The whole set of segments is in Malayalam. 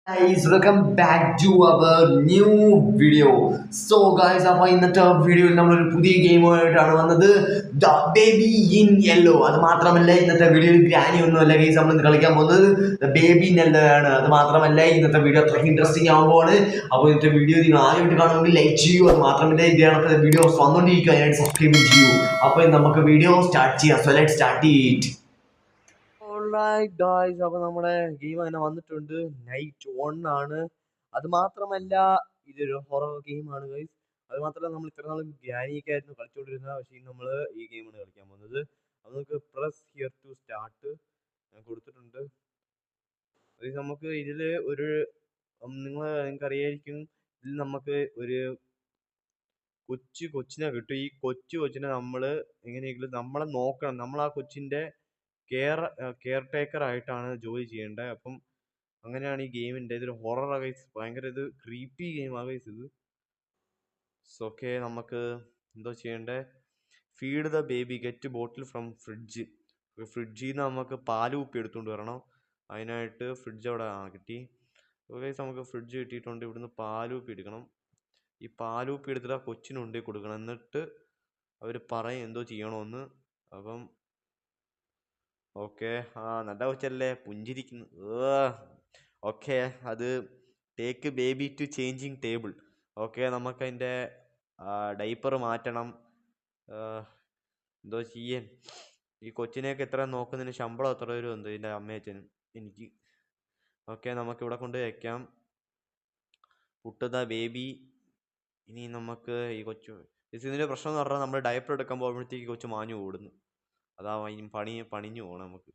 Guys, welcome back to our new video. So guys, അപ്പോൾ ഇന്നത്തെ വീഡിയോയിൽ നമ്മളൊരു പുതിയ ഗെയിമുമായിട്ടാണ് വന്നത്, ദ ബേബി ഇൻ യെല്ലോ. അത് മാത്രമല്ല ഇന്നത്തെ വീഡിയോയിൽ ഗ്രാനി ഒന്നുമല്ല ഗൈസ്, നമ്മൾ കളിക്കാൻ പോകുന്നത് ദ ബേബി ഇൻ യെല്ലോ ആണ്. അത് മാത്രമല്ല ഇന്നത്തെ വീഡിയോ അത്രയ്ക്ക് ഇൻട്രസ്റ്റിംഗ് ആകുമ്പോഴാണ്. അപ്പോൾ ഇന്നത്തെ വീഡിയോ നിങ്ങൾ ആദ്യമായിട്ട് കാണുമെങ്കിൽ ലൈക്ക് ചെയ്യൂ. അത് മാത്രമല്ല ഇതിനകത്ത് വീഡിയോസ് വന്നുകൊണ്ടിരിക്കുക, അതിനായിട്ട് സബ്സ്ക്രൈബ് ചെയ്യൂ. അപ്പോൾ നമുക്ക് വീഡിയോ സ്റ്റാർട്ട് ചെയ്യാം. So let's start it. All right guys, അപ്പോൾ നമ്മുടെ ഗെയിം അങ്ങനെ വന്നിട്ടുണ്ട്. നൈറ്റ് 1 ആണ്. അത് മാത്രമല്ല ഇതൊരു ഹൊറർ ഗെയിമാണ് ഗൈസ്. അത് മാത്രമല്ല നമ്മൾ ഇത്ര നാളും ഗ്രാനിയൊക്കെ ആയിരുന്നു കളിച്ചുകൊണ്ടിരുന്നത്. പക്ഷേ നമ്മൾ ഈ ഗെയിമാണ് കളിക്കാൻ പോകുന്നത്. അപ്പോൾ നമുക്ക് പ്രസ് ഹിയർ ടു സ്റ്റാർട്ട് ഞാൻ കൊടുത്തിട്ടുണ്ട്. അത് നമുക്ക് ഇതിൽ ഒരു നിങ്ങൾക്ക് അറിയായിരിക്കും, ഇതിൽ നമുക്ക് ഒരു കൊച്ചിനെ കിട്ടും. ഈ കൊച്ചിനെ നമ്മൾ എങ്ങനെയെങ്കിലും നമ്മളെ നോക്കണം. നമ്മൾ ആ കൊച്ചിൻ്റെ കെയർ ടേക്കർ ആയിട്ടാണ് ജോലി ചെയ്യേണ്ടത്. അപ്പം അങ്ങനെയാണ് ഈ ഗെയിമിൻ്റെ. ഇതൊരു ഹൊറർ ഗൈസ്, ഭയങ്കര ഇത് ക്രീപ്പി ഗെയിമാണ് ഗൈസ് ഇത്. ഓക്കെ, നമുക്ക് എന്തോ ചെയ്യേണ്ടത്? Feed the baby, get bottle from fridge. ഫ്രിഡ്ജിൽ നിന്ന് നമുക്ക് പാല് കുപ്പി എടുത്തുകൊണ്ട് വരണം. അതിനായിട്ട് ഫ്രിഡ്ജ് അവിടെ കിട്ടി. ഗൈസ്, നമുക്ക് ഫ്രിഡ്ജ് കിട്ടിയിട്ടുണ്ട്. ഇവിടുന്ന് പാല് കുപ്പി എടുക്കണം. ഈ പാല് കുപ്പി എടുത്തിട്ട് ആ കൊച്ചിന് കൊണ്ടേ കൊടുക്കണം. എന്നിട്ട് അവർ പറയും എന്തോ ചെയ്യണമെന്ന്. അപ്പം ഓക്കെ, നല്ല കൊച്ചല്ലേ, പുഞ്ചിരിക്കുന്നു. ഓക്കെ, അത് take baby to changing table. Okay, നമുക്കതിൻ്റെ ഡൈപ്പർ മാറ്റണം. എന്തോ ചെയ്യാൻ? ഈ കൊച്ചിനെയൊക്കെ എത്ര നോക്കുന്നതിന് ശമ്പളം എത്ര വരും എന്തോ ഇതിൻ്റെ അമ്മയച്ഛനും എനിക്ക്. ഓക്കെ, നമുക്കിവിടെ കൊണ്ട് വയ്ക്കാം. Put the baby. ഇനി നമുക്ക് ഈ ഇതിൻ്റെ പ്രശ്നം എന്ന് പറഞ്ഞാൽ നമ്മൾ ഡയപ്പർ എടുക്കാൻ പോകുമ്പോഴത്തേക്ക് കൊച്ചു മാഞ്ഞു ഓടുന്നു. അതാ പണിഞ്ഞു പോകണം നമുക്ക്.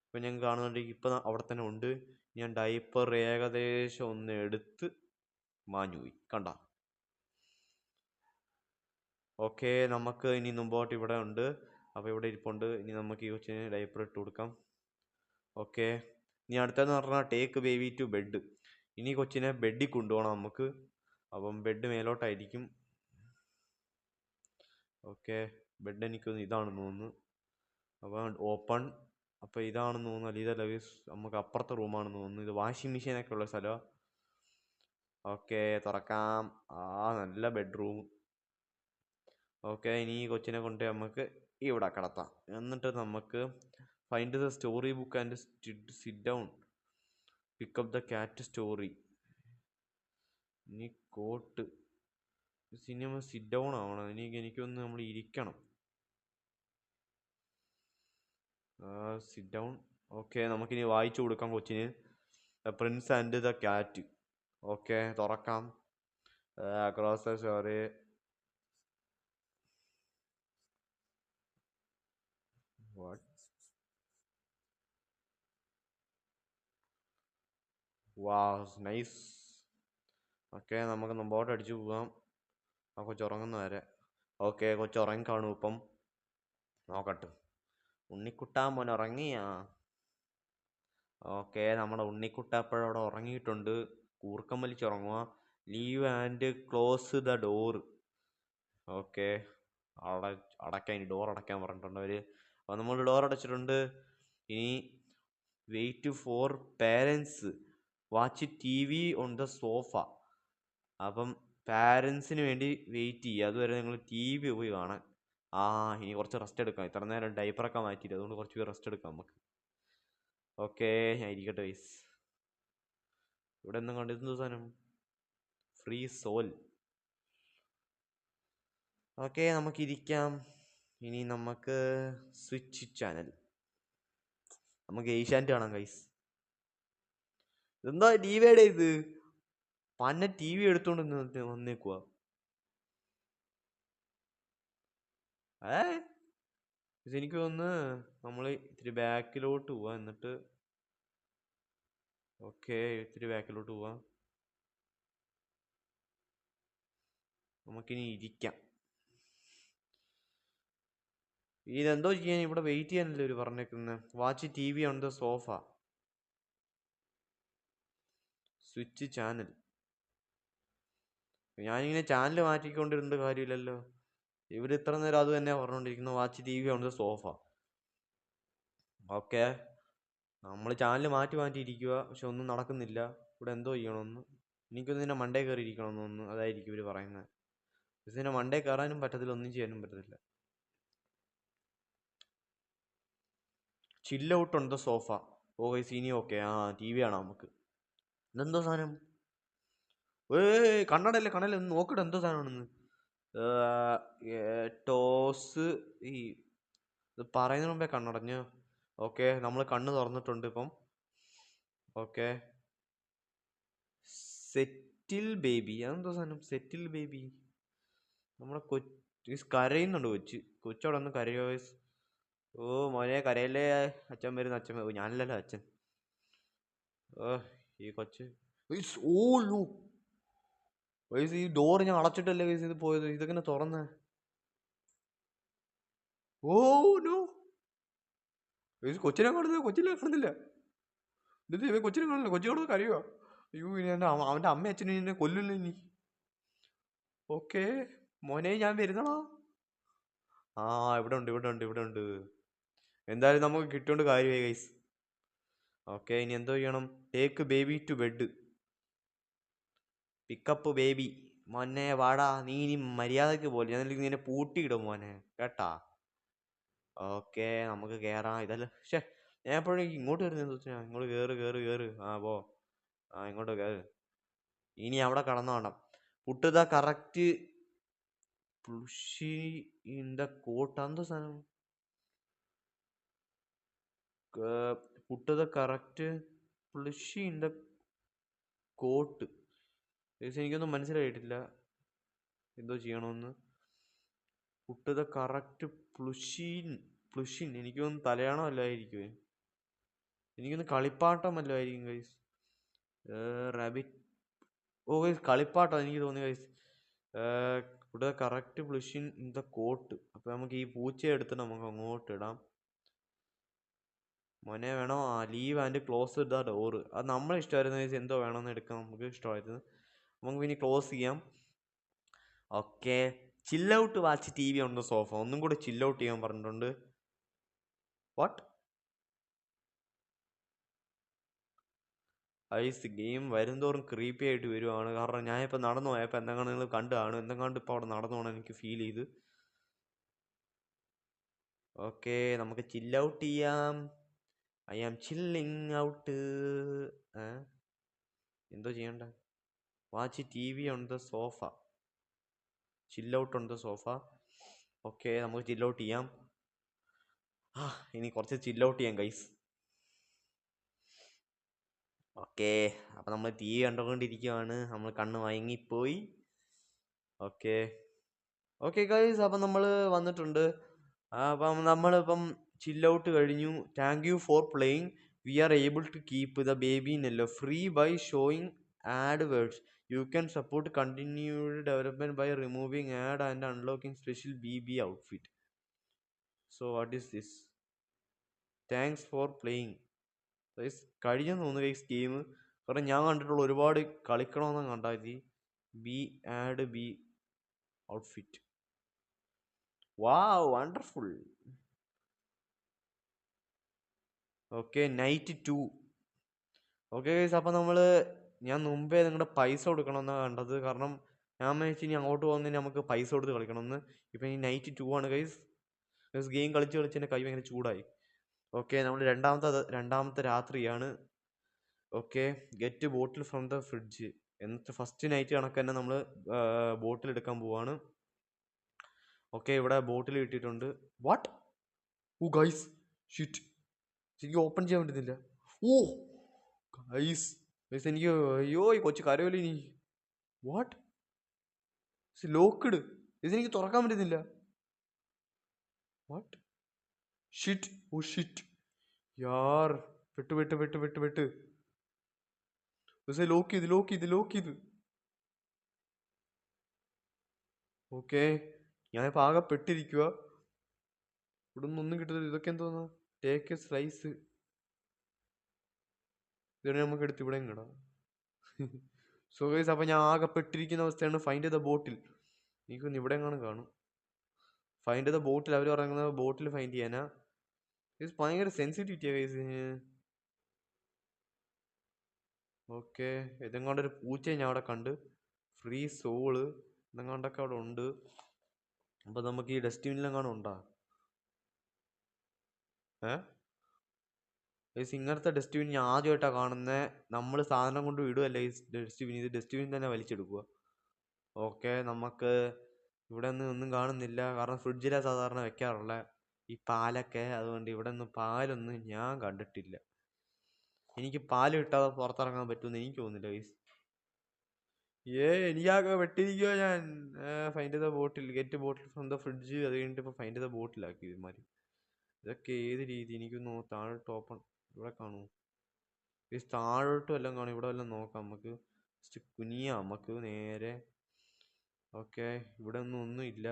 ഇപ്പം ഞാൻ കാണുന്നുണ്ടെങ്കിൽ ഇപ്പം അവിടെ തന്നെ ഉണ്ട്. ഞാൻ ഡൈപ്പർ ഏകദേശം ഒന്ന് എടുത്ത് മാഞ്ഞുപോയി, കണ്ട. ഓക്കെ, നമുക്ക് ഇനി മുമ്പോട്ട് ഇവിടെ ഉണ്ട്. അപ്പോൾ ഇവിടെ ഇരിപ്പുണ്ട്. ഇനി നമുക്ക് ഈ കൊച്ചിന് ഡൈപ്പർ ഇട്ട് കൊടുക്കാം. ഓക്കെ, ഇനി അടുത്തതെന്ന് പറഞ്ഞാൽ ടേക്ക് ബേബി ടു ബെഡ്. ഇനി കൊച്ചിനെ ബെഡിൽ കൊണ്ടുപോകണം നമുക്ക്. അപ്പം ബെഡ് മേലോട്ടായിരിക്കും. ഓക്കെ, ബെഡ് എനിക്കൊന്ന് ഇതാണെന്ന് തോന്നുന്നു. അപ്പം ഓപ്പൺ. അപ്പോൾ ഇതാണെന്ന് തോന്നുന്നു. അല്ല, ഇതല്ല ഗൈസ്, നമുക്ക് അപ്പുറത്തെ റൂമാണെന്ന് തോന്നുന്നു. ഇത് വാഷിംഗ് മെഷീനൊക്കെ ഉള്ള സ്ഥലമാണ്. ഓക്കെ, തുറക്കാം. നല്ല ബെഡ്റൂം. ഓക്കെ, ഇനി ഈ കൊച്ചിനെ കൊണ്ട് നമുക്ക് ഇവിടെ കിടത്താം. എന്നിട്ട് നമുക്ക് find the story book and sit down. Pickup the cat story. ഇനി കോട്ട് സിനിമ സിറ്റ് ഡൗൺ ആവണം. എനിക്കൊന്ന് നമ്മൾ ഇരിക്കണം. Sit down. ഓക്കെ, നമുക്കിനി വായിച്ചു കൊടുക്കാം കൊച്ചിന്. The prince and the cat. Okay, തുറക്കാം. Across the story. What? Wow, nice. Okay, നമുക്ക് മുമ്പോട്ട് അടിച്ചു പോകാം. ആ കൊച്ചുറങ്ങുന്ന വരെ. ഓക്കെ, കൊച്ചുറങ്ങി കാണും ഇപ്പം. നോക്കട്ടെ. ഉണ്ണിക്കുട്ടാ മോൻ ഉറങ്ങിയാ? ഓക്കെ, നമ്മുടെ ഉണ്ണിക്കുട്ട അപ്പോഴവിടെ ഉറങ്ങിയിട്ടുണ്ട്. കൂർക്കം വലിച്ചുറങ്ങുക. Leave and close the door. Okay, അടയ്ക്കാൻ, ഇനി ഡോർ അടയ്ക്കാൻ പറഞ്ഞിട്ടുണ്ട് അവർ. അപ്പോൾ നമ്മൾ ഡോർ അടച്ചിട്ടുണ്ട്. ഇനി wait for parents watch TV on the sofa. അപ്പം പാരൻസിന് വേണ്ടി വെയിറ്റ് ചെയ്യുക. അതുവരെ നിങ്ങൾ TV പോയി കാണാൻ. ഇനി കുറച്ച് റെസ്റ്റ് എടുക്കാം. ഇത്ര നേരം ഡൈപ്പറൊക്കെ മാറ്റിയിട്ട്, അതുകൊണ്ട് കുറച്ച് റെസ്റ്റ് എടുക്കാം നമുക്ക്. ഓക്കെ, ഞാൻ ഇരിക്കട്ടെ വൈസ്. ഇവിടെ ഒന്നും കണ്ടിരുന്ന സാധനം ഫ്രീ സോൽ. ഓക്കെ, നമുക്കിരിക്കാം. ഇനി നമുക്ക് സ്വിച്ച് ചാനൽ. നമുക്ക് ഏഷ്യാനെറ്റ് കാണാം ഗൈസ്. എന്താ ടിവിയുടെ ഇത്? പന്ന TV എടുത്തോണ്ട് വന്നേക്കുവാ. എനിക്ക് തോന്നുന്നു നമ്മൾ ഇത്തിരി ബാക്കിലോട്ട് പോവാം. എന്നിട്ട് ഓക്കെ, ഇത്തിരി ബാക്കിലോട്ട് പോവാം. നമുക്കിനി ഇരിക്കാം. ഇതെന്തോ ചെയ്യാൻ? ഇവിടെ വെയിറ്റ് ചെയ്യാനല്ലേ ഒരു പറഞ്ഞേക്കുന്നത്. Watch TV on the sofa. Switch channel. ഞാനിങ്ങനെ ചാനൽ മാറ്റിക്കൊണ്ടിരുന്ന കാര്യമില്ലല്ലോ. ഇവർ ഇത്ര നേരം അത് തന്നെ പറഞ്ഞുകൊണ്ടിരിക്കുന്നു, watch TV on the sofa. Okay, നമ്മൾ ചാനൽ മാറ്റിയിരിക്കുക, പക്ഷെ ഒന്നും നടക്കുന്നില്ല. ഇവിടെ എന്തോ ചെയ്യണമെന്ന്. എനിക്കൊന്ന് ഇതിൻ്റെ മണ്ടേ കയറി ഇരിക്കണമെന്ന് തോന്നുന്നു. അതായിരിക്കും ഇവർ പറയുന്നത്. ഇതിൻ്റെ മണ്ടേ കയറാനും പറ്റത്തില്ല, ഒന്നും ചെയ്യാനും പറ്റത്തില്ല. Chill out on the sofa. Oh guys ഇനി ഓക്കെ. ആ TV കാണാം നമുക്ക്. ഇതെന്തോ സാധനം? കണ്ണടല്ലേ കണ്ണല്ലേ, ഒന്ന് നോക്കട്ടെ എന്തോ സാധനമാണെന്ന്. ടോസ്. ഈ ഇത് പറയുന്നതിന് മുമ്പേ കണ്ണടഞ്ഞു. ഓക്കെ, നമ്മൾ കണ്ണ് തുറന്നിട്ടുണ്ട് ഇപ്പം. Okay, settle baby. അതെന്തോ സാധനം സെറ്റിൽ ബേബി? നമ്മളെ കരയുന്നുണ്ട് കൊച്ചവിടെ ഒന്ന് കരയോ? ഓ മോനെ കരയല്ലേ, അച്ഛൻ വരുന്നു, അച്ഛൻ ഞാനല്ലല്ലോ അച്ഛൻ. ഈ കൊച്ച്. ഓ നോ വയസ്സ്, ഈ ഡോറ് ഞാൻ അടച്ചിട്ടല്ലേ വയസ്സ് ഇത് പോയത്. ഇതെങ്ങനെ തുറന്നേ? ഓ നോ വയസ്സ്, കൊച്ചിനെ കാണുന്നില്ല. ഇത് കൊച്ചിനെ കാണില്ല, കൊച്ചിനോട് കരയുക. അയ്യോ ഇനി അവൻ്റെ അമ്മ അച്ഛനും എന്നെ കൊല്ലില്ല ഇനി. ഓക്കെ മോനെ ഞാൻ വരുന്നടാ. ആ ഇവിടെ ഉണ്ട്. എന്തായാലും നമുക്ക് കിട്ടുകൊണ്ട് കാര്യമായി ഗൈസ്. ഓക്കെ, ഇനി എന്തോ ചെയ്യണം? Take baby to bed. Pick up baby. മോനെ വാടാ, നീ ഇനി മര്യാദക്ക് പോലെ ഞാൻ ഇങ്ങനെ പൂട്ടിയിടും മോനെ, കേട്ടാ? ഓക്കെ നമുക്ക് കയറാം. ഇതല്ല ഷേ, ഞാൻ എപ്പോഴേക്കും ഇങ്ങോട്ട് വരുന്നത് വെച്ചാൽ ഇങ്ങോട്ട് കയറ്. ആ പോ, ഇങ്ങോട്ട് കയറ്. ഇനി അവിടെ കടന്നു വേണം. Put the correct plushie in the cot. എന്തോ സാധനം? Put the correct plushie in the cot. എനിക്കൊന്നും മനസ്സിലായിട്ടില്ല എന്തോ ചെയ്യണമെന്ന്. Put the correct plushie in. എനിക്കൊന്ന് തലയാണോ അല്ലായിരിക്കും, എനിക്കൊന്ന് കളിപ്പാട്ടം അല്ലായിരിക്കും ഗൈസ്. റാബിറ്റ്. ഓ ഗൈസ് കളിപ്പാട്ടം എനിക്ക് തോന്നി guys. Put the correct plushie in the cot. അപ്പൊ നമുക്ക് ഈ പൂച്ചയെ എടുത്തിട്ട് നമുക്ക് അങ്ങോട്ട് ഇടാം. മോനെ വേണോ? Leave and close the door. അത് നമ്മളെ ഇഷ്ടമായിരുന്നു. എന്തോ വേണമെന്ന് എടുക്കാം, നമുക്ക് ഇഷ്ടമായിരുന്നു. നമുക്ക് ഇനി ക്ലോസ് ചെയ്യാം. Okay, chill out watch TV on the sofa. ഒന്നും കൂടെ ചില്ല് ഔട്ട് ചെയ്യാൻ പറഞ്ഞിട്ടുണ്ട്. വാട്ട്? ഐസ് ഗെയിം വരുംതോറും ക്രീപ്പി ആയിട്ട് വരുവാണ്. കാരണം ഞാനിപ്പോൾ നടന്നു പോയപ്പോൾ എന്തെങ്കിലും നിങ്ങൾ കണ്ടു എന്തെങ്കിലും ഇപ്പോൾ അവിടെ നടന്നു പോകണം എനിക്ക് ഫീൽ ചെയ്ത്. ഓക്കെ നമുക്ക് ചില്ല് ഔട്ട് ചെയ്യാം. I am chilling out. എന്തോ ചെയ്യണ്ട? Watch TV on the sofa. Chill out on the sofa. Okay നമുക്ക് ചില്ല് ഔട്ട് ചെയ്യാം. ഇനി കുറച്ച് ചില്ല് ഔട്ട് ചെയ്യാം ഗൈസ്. ഓക്കെ അപ്പം നമ്മൾ TV കണ്ടുകൊണ്ടിരിക്കുകയാണ്. നമ്മൾ കണ്ണ് മയങ്ങിപ്പോയി. ഓക്കെ ഗൈസ്, അപ്പം നമ്മൾ വന്നിട്ടുണ്ട്. അപ്പം നമ്മളിപ്പം ചില്ല് ഔട്ട് കഴിഞ്ഞു. Thank you for playing. We are able to keep the baby in yellow free by showing adverts. You can support continued development by removing ads and unlocking special BB outfit. So what is this? Thanks for playing. കഴിഞ്ഞെന്ന് തോന്നുന്നു ഗൈസ് ഗെയിം. കാരണം ഞാൻ കണ്ടിട്ടുള്ള ഒരുപാട് കളിക്കണമെന്ന് കണ്ടാൽ ad B outfit. Wow wonderful. Okay night 2. Okay guys, അപ്പം ഞാൻ മുമ്പേ നിങ്ങളുടെ പൈസ കൊടുക്കണമെന്നാണ് കണ്ടത്. കാരണം ഞാൻ വിചാരിച്ചു ഇനി അങ്ങോട്ട് പോകുന്നതിന് നമുക്ക് പൈസ കൊടുത്ത് കളിക്കണമെന്ന്. ഇപ്പം ഇനി നൈറ്റ് 2 ആണ് ഗൈസ്. ഗെയിം കളിച്ച് എൻ്റെ കൈ ഭയങ്കര ചൂടായി. ഓക്കെ നമ്മൾ രണ്ടാമത്തെ രാത്രിയാണ്. Okay get bottle from the fridge. എന്നിട്ട് ഫസ്റ്റ് നൈറ്റ് കണക്ക് തന്നെ നമ്മൾ ബോട്ടിൽ എടുക്കാൻ പോവാണ്. ഓക്കെ ഇവിടെ ബോട്ടിൽ കിട്ടിയിട്ടുണ്ട്. വാട്ട്? ഓ ഗൈസ് ഷിറ്റ്, എനിക്ക് ഓപ്പൺ ചെയ്യാൻ പറ്റുന്നില്ല. ഓ ഗൈസ് എനിക്ക് അയ്യോ ഈ കൊച്ചു കരയോലി ഇനി. വാട്ട്? ലോക്ക്ഡ്. ഇതെനിക്ക് തുറക്കാൻ പറ്റുന്നില്ല. വാട്ട്? ഷിറ്റ്. ഓ ഷിറ്റ് യാർ. വെട്ട്. ലോക്ക് ചെയ്ത്. ഓക്കെ ഞാനിപ്പോൾ ആകെ പെട്ടിരിക്കുക. ഇവിടെ ഒന്നും കിട്ടുന്നില്ല. ഇതൊക്കെ എന്തോന്നാ? Take A slice. ഇതാണ് നമുക്ക് എടുത്ത് ഇവിടെ കിടാം. സോ ഗൈസ് അപ്പം ഞാൻ ആകെ പെട്ടിരിക്കുന്ന അവസ്ഥയാണ്. ഫൈൻഡ് ദ ബോട്ടിൽ. എനിക്കൊന്ന് ഇവിടെ കാണും. ഫൈൻഡ് ദ ബോട്ടിൽ. അവർ പറയുന്നത് ബോട്ടിൽ ഫൈൻഡ് ചെയ്യാനാ. ഇത് ഭയങ്കര സെൻസിറ്റിവിറ്റിയാ ഗൈസ്. ഓക്കെ, ഇതെങ്ങാണ്ടൊരു പൂച്ചയെ ഞാൻ അവിടെ കണ്ട്. ഫ്രീ സോള് ഇതെങ്ങാണ്ടൊക്കെ അവിടെ ഉണ്ട്. അപ്പം നമുക്ക് ഈ ഡസ്റ്റ്ബിനിലെങ്ങാനും ഉണ്ടാ ഇങ്ങനത്തെ ഡസ്റ്റ്ബിൻ ഞാൻ ആദ്യമായിട്ടാണ് കാണുന്നത്. നമ്മൾ സാധനം കൊണ്ട് വിടുമല്ലേ ഈ ഡസ്റ്റ്ബിൻ, ഇത് ഡസ്റ്റ്ബിൻ തന്നെ വലിച്ചെടുക്കുക. ഓക്കെ, നമുക്ക് ഇവിടെ ഒന്നും കാണുന്നില്ല, കാരണം ഫ്രിഡ്ജിലാണ് സാധാരണ വെക്കാറുള്ള ഈ പാലൊക്കെ. അതുകൊണ്ട് ഇവിടെ നിന്ന് പാലൊന്നും ഞാൻ കണ്ടിട്ടില്ല. എനിക്ക് പാല് കിട്ടാതെ പുറത്തിറങ്ങാൻ പറ്റുമെന്ന് എനിക്ക് തോന്നുന്നില്ല ഗൈസ്. എനിക്കാകെ വെട്ടിരിക്കുക ഞാൻ. Find the bottle, get bottle from the fridge. അത് കഴിഞ്ഞിട്ട് ഇപ്പോൾ ഫൈൻഡ് ദ ബോട്ടിലാക്കി ഇവന്മാര്. ഇതൊക്കെ ഏത് രീതി? എനിക്കൊന്ന് താഴോട്ട് ഓപ്പൺ ഇവിടെ കാണുമോ ഗൈസ്? താഴോട്ടും എല്ലാം കാണും. ഇവിടെ എല്ലാം നോക്കാം നമുക്ക്. ജസ്റ്റ് കുനിയാം നമുക്ക് നേരെ. ഓക്കെ, ഇവിടെ ഒന്നും ഇല്ല.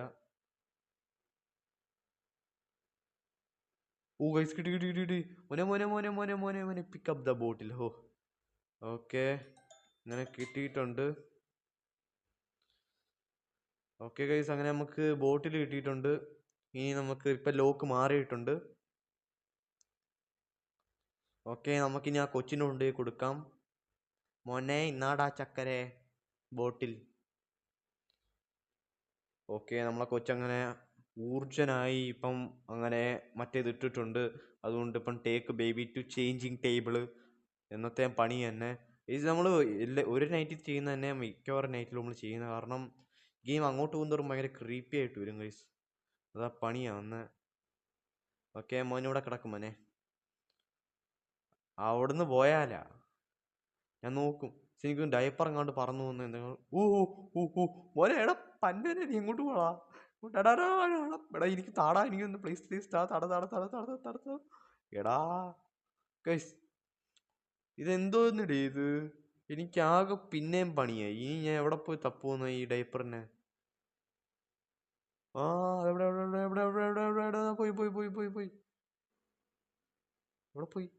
ഓ ഗൈസ്, കിട്ടി കിട്ടി കിട്ടി കിട്ടി. മോനെ മോനെ മോനെ മോനെ മോനെ മോനെ പിക്കപ്പ് ദ ബോട്ടിൽ. ഹോ ഓക്കെ, അങ്ങനെ കിട്ടിയിട്ടുണ്ട്. ഓക്കെ ഗൈസ്, അങ്ങനെ നമുക്ക് ബോട്ടിൽ കിട്ടിയിട്ടുണ്ട്. ഇനി നമുക്ക് ഇപ്പം ലോക്ക് മാറിയിട്ടുണ്ട്. ഓക്കെ, നമുക്കിനി ആ കൊച്ചിനെ കൊണ്ടുപോയി കൊടുക്കാം. മോനെ ഇന്നാടാ ചക്കരെ ബോട്ടിൽ. ഓക്കെ, നമ്മളെ കൊച്ചങ്ങനെ ഊർജനായി ഇപ്പം അങ്ങനെ മറ്റേത് ഇട്ടിട്ടുണ്ട്. അതുകൊണ്ട് ഇപ്പം take baby to changing table എന്നത്തെ പണി തന്നെ. ഇത് നമ്മൾ ഒരു നൈറ്റിൽ ചെയ്യുന്ന തന്നെ മിക്കവാറും നൈറ്റിൽ നമ്മൾ ചെയ്യുന്ന, കാരണം ഗെയിം അങ്ങോട്ട് പോകുന്നവരും ഭയങ്കര ക്രീപ്പി ആയിട്ട് വരും ഗൈസ്. അതാ പണിയാവുന്നത്. ഓക്കെ, മോനിവിടെ കിടക്കും മോനെ. അവിടുന്ന് പോയാലാ ഞാൻ നോക്കും. എനിക്ക് ഡയപ്പർ എങ്ങാണ്ട് പറന്നു പോകുന്ന എന്തെങ്കിലും. മോനെ എടാ പന്നനെ, നീ എങ്ങോട്ട് പോടാ? എടാ എനിക്ക് താടാ, എനിക്കൊന്ന് പ്ലീസ് പ്ലീസ് എടാ ഗൈസ്, ഇതെന്തോന്നിടേ ഇത്? എനിക്കാകെ പിന്നെയും പണിയായി. ഇനി ഞാൻ എവിടെ പോയി തപ്പുന്ന ഈ ഡയപ്പറിനെ? എവിടെ എവിടെ എവിടെ എവിടെ എവിടെ എവിടെ എവിടെ എവിടെ പോയി പോയി പോയി പോയി പോയി എവിടെ പോയി?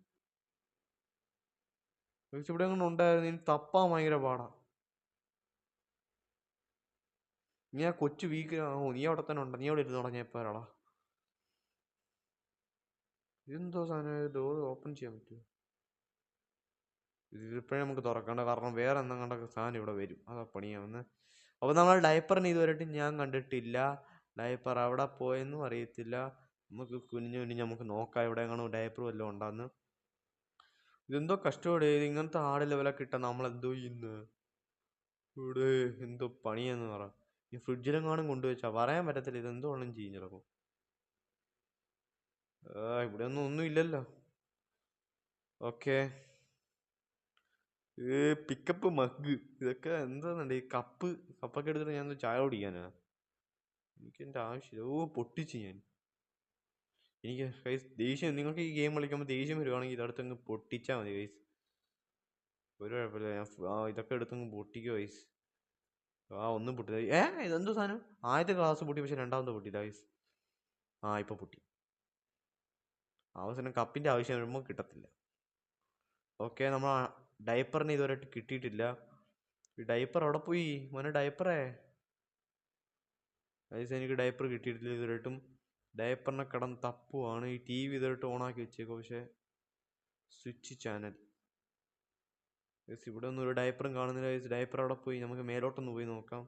ഇവിടെ അങ്ങനെ ഉണ്ടായിരുന്നു. ഇനി തപ്പാൻ ഭയങ്കര പാടാ. നീ ആ കൊച്ചു വീക്ക്. നീ അവിടെ തന്നെ ഉണ്ട്. നീ അവിടെ ഇരുന്ന് തുടങ്ങിയപ്പോഴാടാ. ഇതെന്തോ സാധനം? ഡോർ ഓപ്പൺ ചെയ്യാൻ പറ്റുമോ? ഇതിപ്പോഴേ നമുക്ക് തുറക്കണ്ട, കാരണം വേറെ എന്തെങ്കിലും സാധനം ഇവിടെ വരും. അതാ പണിയാവുന്നത്. അപ്പോൾ നമ്മൾ ഡയപ്പറിന് ഇതുവരെയായിട്ടും ഞാൻ കണ്ടിട്ടില്ല. ഡയപ്പർ അവിടെ പോയെന്നും അറിയത്തില്ല. നമുക്ക് കുനിഞ്ഞ് കുനിഞ്ഞ് നമുക്ക് നോക്കാം ഇവിടെ എങ്ങനെ ഡയപ്പർ വല്ലതും ഉണ്ടാന്ന്. ഇതെന്തോ കഷ്ടപ്പെടെ, ഇങ്ങനത്തെ ആട് ലെവലൊക്കെ ഇട്ടാൽ നമ്മളെന്തോ ഇന്ന് ഇവിടെ എന്തോ പണിയെന്ന് പറ. ഈ ഫ്രിഡ്ജിലെങ്ങാനും കൊണ്ടുവച്ചാൽ പറയാൻ പറ്റത്തില്ല. ഇതെന്തോ ഒന്നും ചെയ്യും ചിലപ്പോൾ. ഇവിടെ ഒന്നും ഇല്ലല്ലോ. ഓക്കെ, പിക്കപ്പ് മഗ് ഇതൊക്കെ എന്താന്നുണ്ട്? ഈ കപ്പൊക്കെ എടുത്തിട്ട് ഞാൻ ചായ കുടിക്കാനാ? എനിക്കെൻ്റെ ആവശ്യമില്ല. പൊട്ടിച്ച് ഞാൻ. എനിക്ക് ഗൈസ് ദേഷ്യം. നിങ്ങൾക്ക് ഈ ഗെയിം കളിക്കുമ്പോൾ ദേഷ്യം വരുവാണെങ്കിൽ ഇതടുത്തങ്ങ് പൊട്ടിച്ചാൽ മതി ഗൈസ്. ഒരു കുഴപ്പമില്ല. ഞാൻ ഇതൊക്കെ എടുത്തങ്ങ് പൊട്ടിക്കുക ഗൈസ്. ഒന്നും പൊട്ടി. ഇതെന്തോ സാധനം? ആദ്യത്തെ ഗ്ലാസ് പൊട്ടി, പക്ഷെ രണ്ടാമത്തെ പൊട്ടിയില്ല ഗൈസ്. ഇപ്പം പൊട്ടി. അവസാനം കപ്പിൻ്റെ ആവശ്യം വരുമ്പോൾ കിട്ടത്തില്ല. ഓക്കെ, നമ്മൾ ഡയപ്പറിന് ഇതുവരെയായിട്ട് കിട്ടിയിട്ടില്ല. ഈ ഡയപ്പർ അവിടെ പോയി മോനെ? ഡയപ്പറേ ഗൈസ്, എനിക്ക് ഡയപ്പർ കിട്ടിയിട്ടില്ല ഇതുവരെയായിട്ടും. ഡയപ്പറിനെ കിടന്ന് തപ്പുവാണ്. ഈ ടി വി ഇതുവരെയായിട്ട് ഓണാക്കി വെച്ചേക്കോ, പക്ഷേ സ്വിച്ച് ചാനൽ ഗൈസ് ഇവിടെ ഒന്നും ഒരു ഡയപ്പറും കാണുന്നില്ല ഗൈസ്. ഡയപ്പർ അവിടെ പോയി. നമുക്ക് മേലോട്ടൊന്ന് പോയി നോക്കാം.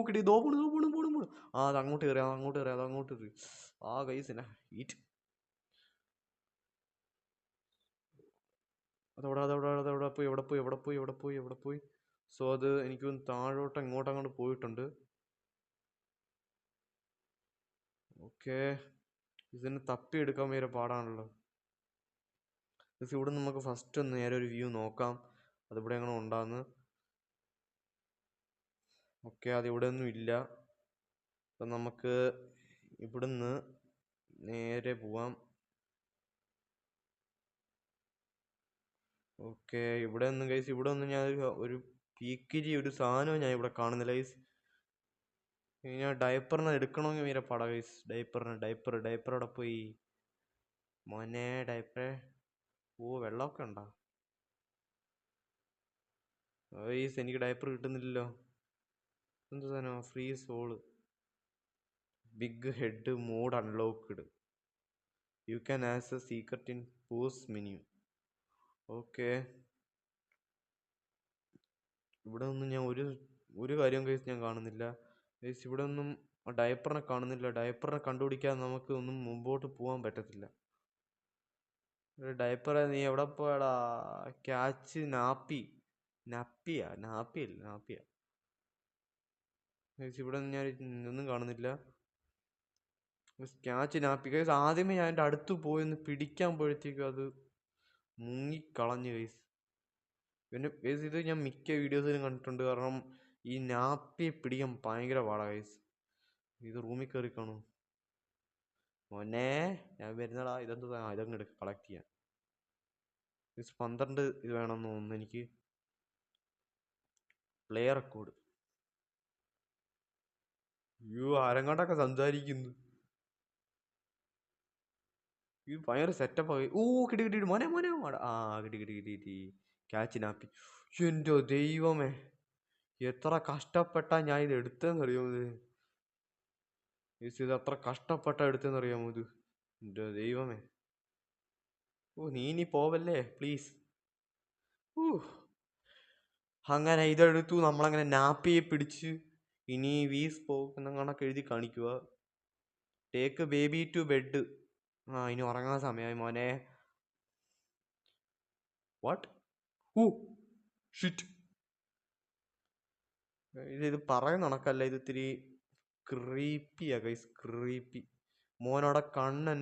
കിട്ടി. പോണു. അത് അങ്ങോട്ട് കയറി, അത് അങ്ങോട്ട് കയറി. ഗൈസ് എന്നാ ഹീറ്റ്. അതവിടെ പോയി. സോ അത് എനിക്കൊന്ന് താഴോട്ട് അങ്ങോട്ട് പോയിട്ടുണ്ട്. ഓക്കെ, ഇതിന് തപ്പി എടുക്കാൻ ഭയങ്കര പാടാണല്ലോ. ഇവിടെ നമുക്ക് ഫസ്റ്റ് ഒന്ന് നേരെ ഒരു വ്യൂ നോക്കാം, അതിവിടെ എങ്ങനെ ഉണ്ടാകുന്നു. ഓക്കെ, അതിവിടെ ഒന്നും ഇല്ല. അപ്പം നമുക്ക് ഇവിടുന്ന് നേരെ പോവാം. ഓക്കെ, ഇവിടെ ഒന്നും ഗൈസ്, ഇവിടെ ഒന്നും ഞാൻ ഒരു പീക്കിരി ഒരു സാധനവും ഞാൻ ഇവിടെ കാണുന്നില്ല ഗൈസ്. ഞാൻ ഡയപ്പറിനെ എടുക്കണമെങ്കിൽ ഭയങ്കര പാടാ ഗൈസ്. ഡയപ്പർ അവിടെ പോയി മോനെ? ഡയപ്പറെ വെള്ളമൊക്കെ ഉണ്ടോ ഗൈസ്? എനിക്ക് ഡയപ്പർ കിട്ടുന്നില്ലല്ലോ. എന്ത് സാധനം? Free soul, big head, mod unlocked, you can access secret in pause menu. Okay, ഇവിടെ ഒന്നും ഞാൻ ഒരു കാര്യം കേസ് ഞാൻ കാണുന്നില്ല കേസ്. ഇവിടെ ഒന്നും ഡയപ്പറിനെ കാണുന്നില്ല. ഡയപ്പറിനെ കണ്ടുപിടിക്കാതെ നമുക്ക് ഒന്നും മുമ്പോട്ട് പോകാൻ പറ്റത്തില്ല. ഡയപ്പറെ നീ എവിടെ പോയടാ? Catch nappy case. ഇവിടെ ഞാൻ ഒന്നും കാണുന്നില്ല. Catch nappy case. ആദ്യമേ ഞാൻ എൻ്റെ അടുത്ത് പോയെന്ന് പിടിക്കാൻ പോയത്തേക്കും അത് മുങ്ങിക്കളഞ്ഞു കേസ്. പിന്നെ കേസ് ഇത് ഞാൻ മിക്ക വീഡിയോസിലും കണ്ടിട്ടുണ്ട്. കാരണം ഈ നാപ്പിയെ പിടിക്കാൻ ഭയങ്കര പാടാ കേസ്. ഇത് റൂമിൽ കയറി കാണൂ മോനെ, ഞാൻ വരുന്നടാ. ഇതെന്താ ഇതങ്ങ് എടുക്കുക കളക്ട് ചെയ്യാൻ. കേസ് 12 ഇത് വേണമെന്ന് തോന്നുന്നു എനിക്ക്. Play record. ആരെങ്ങോട്ടൊക്കെ സംസാരിക്കുന്നു. ഇത് ഭയങ്കര സെറ്റപ്പ് ആയി. കിട്ടി മോനെ കിട്ടി ക്യാച്ച് നാപ്പി. എൻ്റെ ദൈവമേ, എത്ര കഷ്ടപ്പെട്ടാ ഞാൻ ഇത് എടുത്തതെന്നറിയാമോ? ഇത് എത്ര കഷ്ടപ്പെട്ടാ എടുത്തതെന്നറിയാമോ ഇത്? എൻ്റെ ദൈവമേ. നീ ഇനി പോവല്ലേ പ്ലീസ്. അങ്ങനെ ഇതെടുത്തു. നമ്മളങ്ങനെ നാപ്പിയെ പിടിച്ച് ഇനി വീസ് പോകുന്ന കണക്ക് എഴുതി കാണിക്കുക. Take baby to bed. ഇനി ഉറങ്ങാൻ സമയമായി മോനെ. വാട്ട്? ഷിറ്റ്. ഇത് പറയുന്ന കണക്കല്ല. ഇത് ഇത്തിരി ക്രീപ്പിയാ ഗൈസ്. ക്രീപ്പി. മോനോടെ കണ്ണ്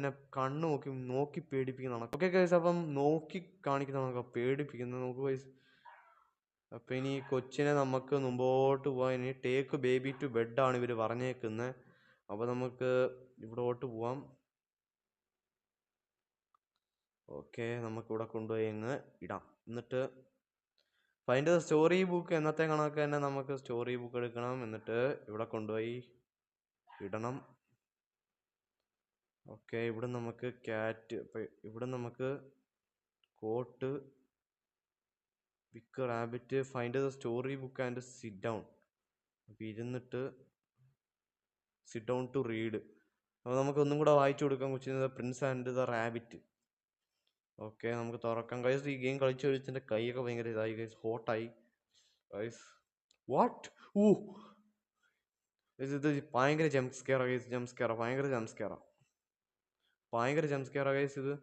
നോക്കി പേടിപ്പിക്കുന്ന കണക്ക്. ഓക്കെ ഗൈസ്, അപ്പം നോക്കി കാണിക്കുന്ന കണക്കാ പേടിപ്പിക്കുന്നത്. നോക്ക് ഗൈസ്. അപ്പം ഇനി കൊച്ചിനെ നമുക്ക് മുമ്പോട്ട് പോവാൻ ഇനി ടേക്ക് ബേബി ടു ബെഡാണ് ഇവർ പറഞ്ഞേക്കുന്നത്. അപ്പോൾ നമുക്ക് ഇവിടോട്ട് പോവാം. ഓക്കെ, നമുക്കിവിടെ കൊണ്ടുപോയി അങ്ങ് ഇടാം. എന്നിട്ട് ഫൈൻഡ് ദ സ്റ്റോറി ബുക്ക്. എന്നത്തെ കണക്ക് തന്നെ നമുക്ക് സ്റ്റോറി ബുക്ക് എടുക്കണം. എന്നിട്ട് ഇവിടെ കൊണ്ടുപോയി ഇടണം. ഓക്കെ, ഇവിടെ നമുക്ക് ക്യാറ്റ്. ഇവിടെ നമുക്ക് cot, pick rabbit, find the story book and sit down. അപ്പോൾ ഇരുന്നിട്ട് സിറ്റ് ഡൗൺ ടു റീഡ്. അപ്പോൾ നമുക്ക് ഒന്നും കൂടെ വായിച്ചു കൊടുക്കാൻ കൊച്ചിന് Prince and the rabbit. Okay, നമുക്ക് തുറക്കാം ഗൈസ്. ഈ ഗെയിം കളിച്ച് കഴിച്ചതിൻ്റെ കൈയൊക്കെ ഭയങ്കര ഇതായി ഗൈസ്. ഹോട്ടായി ഗൈസ്. വാട്ട്? ഇത് ഭയങ്കര ജംപ് സ്കെയർ ഗൈസ്. ഭയങ്കര ജംപ് സ്കെയർ ഗൈസ് ഇത്.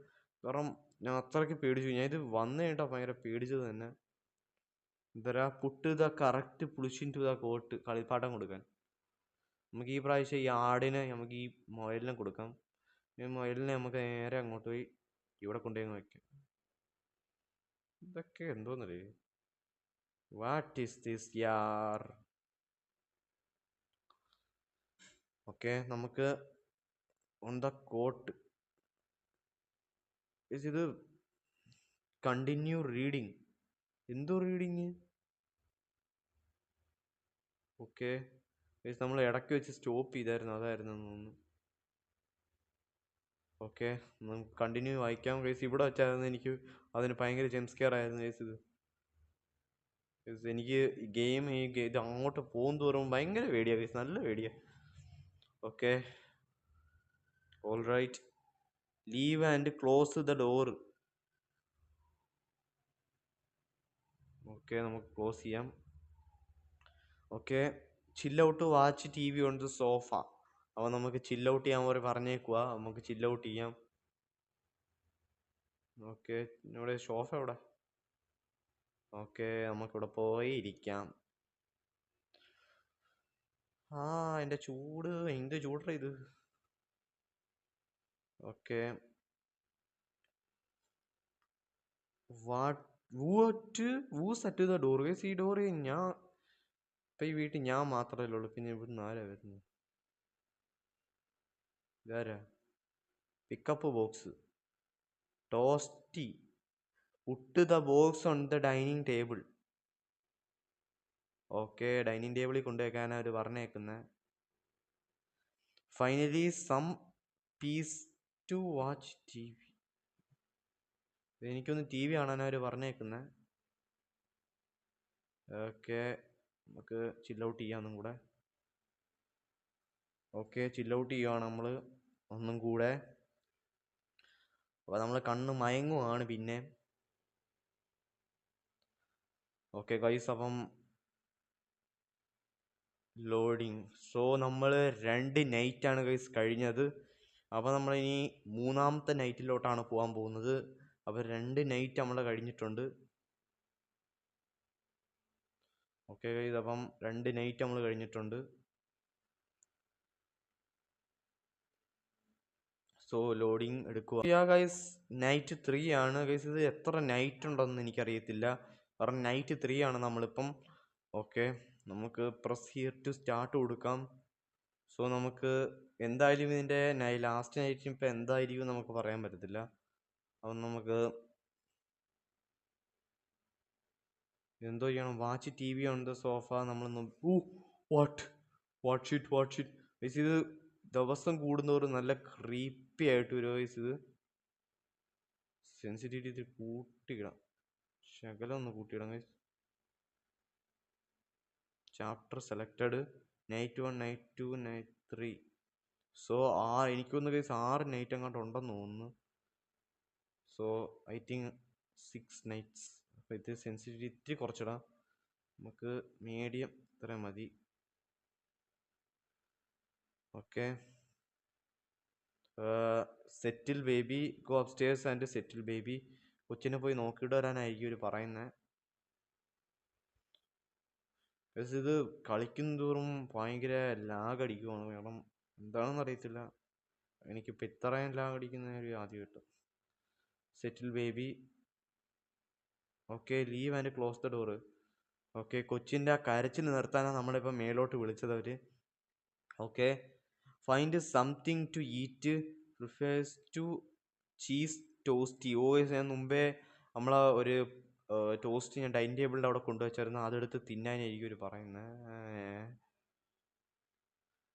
കാരണം ഞാൻ അത്രയ്ക്ക് പേടിച്ചു. ഞാൻ ഇത് വന്നു കഴിഞ്ഞാൽ ഭയങ്കര പേടിച്ചത് തന്നെ. എന്തരാ put the correct plushie in to the cot. കളിപ്പാട്ടം കൊടുക്കാൻ നമുക്ക് ഈ പ്രാവശ്യം ഈ ആടിനെ നമുക്ക് ഈ മുയലിനെ കൊടുക്കാം. ഈ മുയലിനെ നമുക്ക് നേരെ അങ്ങോട്ട് പോയി ഇവിടെ കൊണ്ടുപോയി വയ്ക്കാം. ഇതൊക്കെ എന്തോന്നല്ലേ? വാട്ട് ഈസ് ദിസ് യാർ? ഓക്കെ, നമുക്ക് ഓൺ ദ കോട്ട്. ഇത് കണ്ടിന്യൂ റീഡിങ്. എന്തോ റീഡിങ്? ഓക്കെ, നമ്മൾ ഇടയ്ക്ക് വെച്ച് സ്റ്റോപ്പ് ചെയ്തായിരുന്നു, അതായിരുന്നു തോന്നുന്നു. ഓക്കെ, നമുക്ക് കണ്ടിന്യൂ വായിക്കാം ഗൈസ്. ഇവിടെ വെച്ചായിരുന്നു എനിക്ക് അതിന് ഭയങ്കര ജംപ് സ്കെയർ ആയിരുന്നു ഗൈസ് ഇത്. എനിക്ക് ഇത് അങ്ങോട്ട് പോകും തോറും ഭയങ്കര പേടിയാണ് ഗൈസ്. നല്ല പേടിയാണ്. Okay, all right. Leave and close the door. Okay, നമുക്ക് ക്ലോസ് ചെയ്യാം. Okay, chill out watch TV on the sofa. അപ്പോൾ നമുക്ക് ചിൽ ഔട്ട് ചെയ്യാൻ പറഞ്ഞേക്കുക. നമുക്ക് ചിൽ ഔട്ട് ചെയ്യാം. ഓക്കെ, ഇവിടെ സോഫ എവിടെ? ഓക്കെ, നമുക്കിവിടെ പോയി ഇരിക്കാം. എൻ്റെ ചൂട് എന്ത് ചൂടാ ഇത്. ഓക്കെ, സെറ്റ് ചെയ്ത ഡോർ ഗൈസ്. ഈ ഡോർ ഞാൻ ഇപ്പം ഈ വീട്ടിൽ ഞാൻ മാത്രമല്ലേ ഉള്ളൂ. പിന്നെ ഇവിടുന്ന് ആരാ വരുന്നത്? ഇതാരാ? Pick up box. Toasty. Put the box on the dining table. Okay, dining ടേബിളിൽ കൊണ്ടുവയ്ക്കാനാണ് അവർ പറഞ്ഞേക്കുന്നത്. Finally some peace to watch TV. എനിക്കൊന്ന് TV കാണാനാണ് അവർ പറഞ്ഞേക്കുന്നത്. ഓക്കെ, നമുക്ക് ചിൽ ഔട്ട് ചെയ്യാം ഒന്നും കൂടെ. ഓക്കെ, ചിൽ ഔട്ട് ചെയ്യുകയാണ് നമ്മൾ ഒന്നും കൂടെ. അപ്പോൾ നമ്മൾ കണ്ണ് മയങ്ങുവാണ് പിന്നെ. ഓക്കെ ഗൈസ്, അപ്പം ലോഡിങ്. സോ നമ്മൾ 2 നൈറ്റാണ് ഗൈസ് കഴിഞ്ഞത്. അപ്പോൾ നമ്മളിനി 3ാമത്തെ നൈറ്റിലോട്ടാണ് പോകാൻ പോകുന്നത്. അപ്പോൾ 2 നൈറ്റ് നമ്മൾ കഴിഞ്ഞിട്ടുണ്ട്. ഓക്കെ ഗൈസ്, അപ്പം 2 നൈറ്റ് നമ്മൾ കഴിഞ്ഞിട്ടുണ്ട്. സോ ലോഡിങ് എടുക്കുക ഗൈസ്. നൈറ്റ് 3 ആണ് ഗൈസ്. ഇത് എത്ര നൈറ്റ് ഉണ്ടെന്ന് എനിക്കറിയത്തില്ല, കാരണം നൈറ്റ് 3 ആണ് നമ്മളിപ്പം. ഓക്കെ, നമുക്ക് പ്രസ് ഹിയർ ടു സ്റ്റാർട്ട് കൊടുക്കാം. സോ നമുക്ക് എന്തായാലും ഇതിൻ്റെ ലാസ്റ്റ് നൈറ്റ് ഇപ്പം എന്തായിരിക്കും നമുക്ക് പറയാൻ പറ്റത്തില്ല. അപ്പം നമുക്ക് എന്തോ ചെയ്യണം. Watch T V on the sofa. നമ്മൾ വാട്ട് ഷിറ്റ് ഗൈസ്. ഇത് ദിവസം കൂടുന്നവരും നല്ല ക്രീപ്പി ആയിട്ട് വരും ഗൈസ്. ഇത് സെൻസിറ്റിവിറ്റി കൂട്ടിയിടാം, ശകലം ഒന്ന് കൂട്ടിയിടാം guys. Chapter selected. Night 1, night 2, night 3. So എനിക്കൊന്ന് ഗൈസ് 6 നൈറ്റ് അങ്ങോട്ട് ഉണ്ടെന്ന് തോന്നുന്നു. So I think 6 nights. അപ്പോൾ ഇത് സെൻസിറ്റിവിറ്റി ഇത്തിരി കുറച്ചിടാം. നമുക്ക് മീഡിയം ഇത്രയും മതി. Okay, settle baby, go upstairs and settle baby. കൊച്ചിനെ പോയി നോക്കിയിട്ട് വരാനായിരിക്കും ഇവർ പറയുന്നത്. ഇത് കളിക്കും തോറും ഭയങ്കര ലാഗ് അടിക്കുവാണ്. കാരണം എന്താണെന്ന് അറിയത്തില്ല, എനിക്കിപ്പോൾ ഇത്രയും ലാഗ് അടിക്കുന്ന ഒരു ആദ്യം കിട്ടും. Settle baby. Okay, leave and close the door. Okay, കൊച്ചിൻ്റെ ആ കരച്ചിൽ നിർത്താനാണ് നമ്മളിപ്പോൾ മേലോട്ട് വിളിച്ചത് അവർ. Okay, find something to eat, prefers to cheese toastie. ഞാൻ മുമ്പേ നമ്മളെ ഒരു ടോസ്റ്റ് ഞാൻ ഡൈനിങ് ടേബിളിൻ്റെ അവിടെ കൊണ്ടുവച്ചായിരുന്നു. അതെടുത്ത് തിന്നാനായിരിക്കും ഒരു പറയുന്നത്.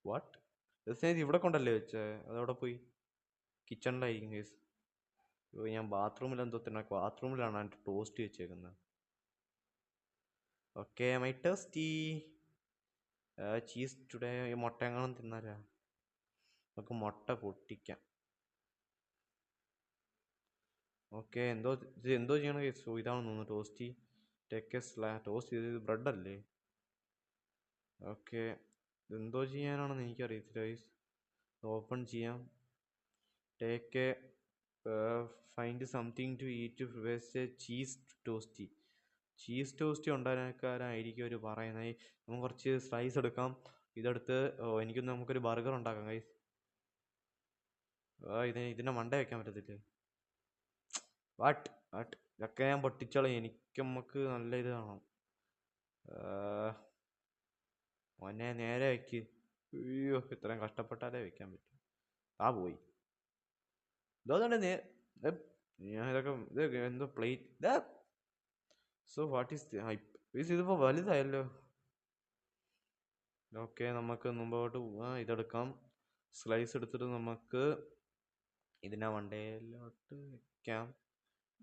വാട്ട്? ഇവിടെ കൊണ്ടല്ലേ വെച്ചേ? അതവിടെ പോയി കിച്ചണിലായിരിക്കും കേസ്. ഞാൻ ബാത്റൂമിൽ എന്തോ തന്നെ, ബാത്റൂമിലാണ് ടോസ്റ്റ് വെച്ചേക്കുന്നത്. Okay, my toasty cheese today. ഈ മുട്ട എങ്ങാനും തിന്നാലാ? നമുക്ക് മുട്ട പൊട്ടിക്കാം. ഓക്കെ, എന്തോ ചെയ്യണം കേസ്. ഇതാണെന്ന് തോന്നുന്നു ടോസ്റ്റി. ടോസ്റ്റ് ചെയ്ത് ബ്രെഡല്ലേ? ഓക്കെ, ഇതെന്തോ ചെയ്യാനാണെന്ന് എനിക്കറിയത്തില്ല ഗൈസ്. ഓപ്പൺ ചെയ്യാം. Take find something to eat, വേസ്റ്റ് ചീസ് ടോസ്റ്റി. ചീസ് ടോസ്റ്റി ഉണ്ടാക്കാനായിരിക്കും അവർ പറയുന്നത്. നമുക്ക് കുറച്ച് സ്ലൈസ് എടുക്കാം. ഇതെടുത്ത് നമുക്കൊരു ബർഗർ ഉണ്ടാക്കാം ഗൈസ്. ഇതിൻ്റെ മണ്ട വയ്ക്കാൻ പറ്റത്തില്ലേ? വാട്ട് ഇതൊക്കെ ഞാൻ പൊട്ടിച്ചോളാം. നമുക്ക് നല്ല ഇത് കാണാം. മോനെ നേരെ വയ്ക്ക്. അയ്യോ, ഇത്രയും കഷ്ടപ്പെട്ടാലേ വെക്കാൻ പറ്റും. പോയി ഇതോന്നെ ഞാൻ ഇതൊക്കെ എന്തോ പ്ലേറ്റ്. സോ വാട്ട് ഈസ് ഇതിപ്പോൾ വലുതായല്ലോ. ഓക്കെ, നമുക്ക് മുമ്പോട്ട് പോവാം. ഇതെടുക്കാം. സ്ലൈസ് എടുത്തിട്ട് നമുക്ക് ഇതിനെ വണ്ടയിലോട്ട് വെക്കാം.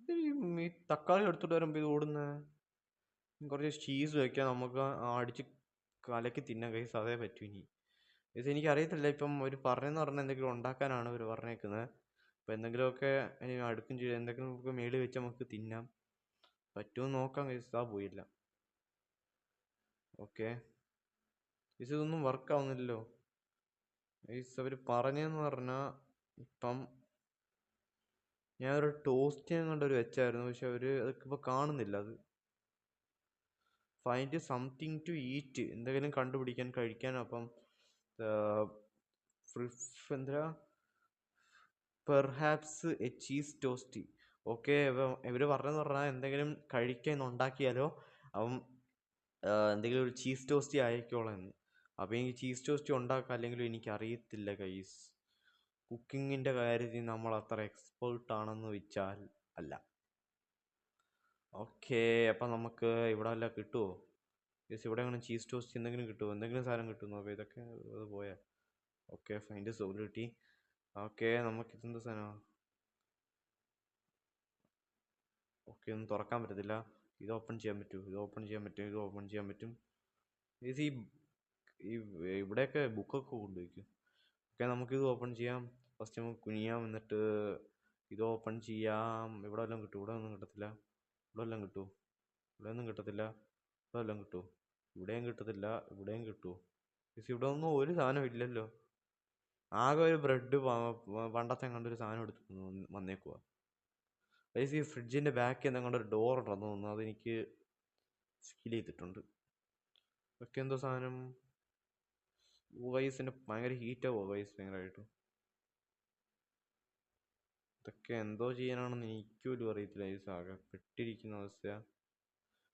ഈ തക്കാളി എടുത്തിട്ട് വരുമ്പോൾ ഇത് ഓടുന്നത്. കുറച്ച് ചീസ് വയ്ക്കാം. നമുക്ക് അടിച്ച് കലക്കി തിന്നാം കൈസ്. അതേ പറ്റൂ. ഇത് എനിക്കറിയത്തില്ല. ഇപ്പം അവർ പറഞ്ഞെന്ന് പറഞ്ഞാൽ എന്തെങ്കിലും ഉണ്ടാക്കാനാണ് അവർ പറഞ്ഞേക്കുന്നത്. അപ്പോൾ എന്തെങ്കിലുമൊക്കെ അടുക്കും ചെയ്യും. എന്തെങ്കിലുമൊക്കെ മേളിൽ വെച്ച് നമുക്ക് തിന്നാം. പറ്റുമെന്ന് നോക്കാം കൈസ്. പോയില്ല. ഓക്കെ, ഇതൊന്നും വർക്കാവുന്നില്ലല്ലോ ഗൈസ്. അവർ പറഞ്ഞതെന്ന് പറഞ്ഞാൽ ഇപ്പം ഞാനൊരു ടോസ്റ്റ് കണ്ടൊരു വെച്ചായിരുന്നു, പക്ഷെ അവർ അതൊക്കെ ഇപ്പോൾ കാണുന്നില്ല. അത് ഫൈൻഡ് സംതിങ് ടു ഈറ്റ്, എന്തെങ്കിലും കണ്ടുപിടിക്കാൻ കഴിക്കാൻ. അപ്പം എന്താ perhaps A cheese toasty. Okay, ഇവർ പറഞ്ഞെന്ന് പറഞ്ഞാൽ എന്തെങ്കിലും കഴിക്കാൻ ഉണ്ടാക്കിയാലോ അപ്പം എന്തെങ്കിലും ഒരു ചീസ് ടോസ്റ്റി ആയിക്കോളാം എന്ന്. അപ്പോൾ എനിക്ക് ചീസ് ടോസ്റ്റി ഉണ്ടാക്കാം. അല്ലെങ്കിലും എനിക്കറിയത്തില്ല ഗൈസ്. കുക്കിങ്ങിൻ്റെ കാര്യത്തിൽ നമ്മൾ അത്ര എക്സ്പേർട്ടാണെന്ന് വെച്ചാൽ അല്ല. ഓക്കെ, അപ്പം നമുക്ക് ഇവിടെ വല്ല കിട്ടുമോ ഗൈസ്? ഇവിടെ അങ്ങനെ ചീസ് ടോസ്റ്റ് എന്തെങ്കിലും കിട്ടുമോ? എന്തെങ്കിലും സാധനം കിട്ടുമോ? അപ്പോൾ ഇതൊക്കെ അത് പോയാൽ. Okay, find സോബിലിറ്റി. ഓക്കെ, നമുക്ക് ഇതെന്ത് സാധനമാണ്? ഓക്കെ, ഒന്നും തുറക്കാൻ പറ്റത്തില്ല. ഇത് ഓപ്പൺ ചെയ്യാൻ പറ്റും. ഇത് ഓപ്പൺ ചെയ്യാൻ പറ്റും. ഇത് ഇവിടെയൊക്കെ ബുക്കൊക്കെ കൊണ്ടുവയ്ക്കും. ഓക്കെ, നമുക്കിത് ഓപ്പൺ ചെയ്യാം. ഫസ്റ്റ് നമുക്ക് കുനിയാം. എന്നിട്ട് ഇത് ഓപ്പൺ ചെയ്യാം. ഇവിടെ വല്ലതും കിട്ടും? ഇവിടെ ഒന്നും കിട്ടത്തില്ല. ഇവിടെ വല്ലതും കിട്ടുമോ? ഇവിടെ ഒന്നും കിട്ടത്തില്ല. ഇവിടെ വല്ലതും കിട്ടുമോ? ഇവിടെയും കിട്ടത്തില്ല. ഇവിടെയും കിട്ടുമോ? പക്ഷെ ഇവിടെ ഒന്നും ഒരു സാധനം ഇല്ലല്ലോ. ആകെ ഒരു ബ്രെഡ് പണ്ടത്തെ കണ്ടൊരു സാധനം എടുത്ത് വന്നേക്കുക. ഗൈസ് ഈ ഫ്രിഡ്ജിൻ്റെ ബാക്കിൽ എന്തെങ്കിലും ഒരു ഡോർ ഉണ്ടെന്ന് തോന്നുന്നു. അതെനിക്ക് ഫീൽ ചെയ്തിട്ടുണ്ട്. ഇതൊക്കെ എന്തോ സാധനം. ഗൈസിൻ്റെ ഭയങ്കര ഹീറ്റാവോ ഗൈസ് ഭയങ്കരമായിട്ട്. ഇതൊക്കെ എന്തോ ചെയ്യാനാണെന്ന് എനിക്കൊരു അറിയത്തില്ല. ഗൈസ് ആകെ പെട്ടിരിക്കുന്ന അവസ്ഥയാണ്.